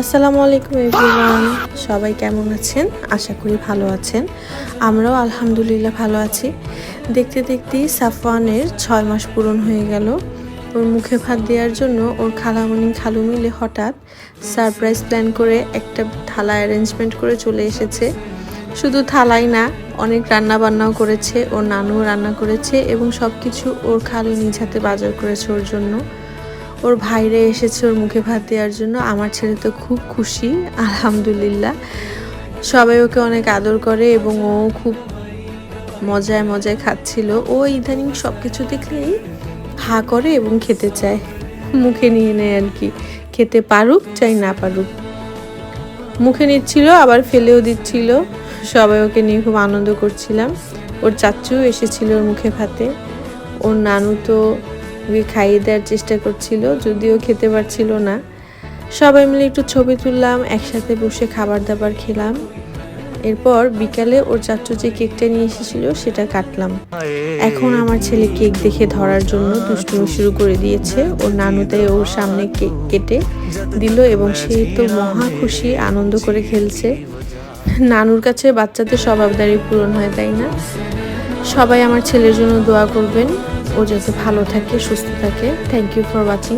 আসসালামু আলাইকুম এভরিওয়ান, সবাই কেমন আছেন? আশা করি ভালো আছেন। আমরাও আলহামদুলিল্লাহ ভালো আছি। দেখতে দেখতেই সাফওয়ানের 6 মাস পূরণ হয়ে গেল। ওর মুখে ভাত দেওয়ার জন্য ওর খালামণি খালু মিলে হঠাৎ সারপ্রাইজ প্ল্যান করে একটা থালা অ্যারেঞ্জমেন্ট করে চলে এসেছে। শুধু থালাই না, অনেক রান্না বান্নাও করেছে, ওর নানুও রান্না করেছে এবং সব কিছু ওর খালু নিজ হাতে বাজার করেছে ওর জন্য। ওর ভাইরে এসেছে ওর মুখে ভাত দেওয়ার জন্য। আমার ছেলে তো খুব খুশি, আলহামদুলিল্লাহ। সবাই ওকে অনেক আদর করে এবং ও খুব মজায় মজায় খাচ্ছিল। ও ইদানিং সব কিছু দেখলেই হা করে এবং খেতে চায়, মুখে নিয়ে নেয় আর কি, খেতে পারুক চাই না পারুক। মুখে নিচ্ছিল আবার ফেলেও দিচ্ছিল। সবাই ওকে নিয়ে খুব আনন্দ করছিলাম। ওর চাচু এসেছিল ওর মুখে ভাতে। ওর নানু তো ওকে খাইয়ে দেওয়ার চেষ্টা করছিল, যদিও খেতে পারছিল না। সবাই মিলে একটু ছবি তুললাম, একসাথে বসে খাবার দাবার খেলাম। এরপর বিকালে ওর চাচু যে কেকটা নিয়ে এসেছিল সেটা কাটলাম। এখন আমার ছেলে কেক দেখে ধরার জন্য দুষ্টুমি শুরু করে দিয়েছে। ওর নানু তাই ওর সামনে কেক কেটে দিল এবং সে তো মহা খুশি, আনন্দ করে খেলছে। নানুর কাছে বাচ্চাদের সব আবদারই পূরণ হয়, তাই না? সবাই আমার ছেলের জন্য দোয়া করবেন, ও যাতে ভালো থাকে, সুস্থ থাকে। Thank you for watching.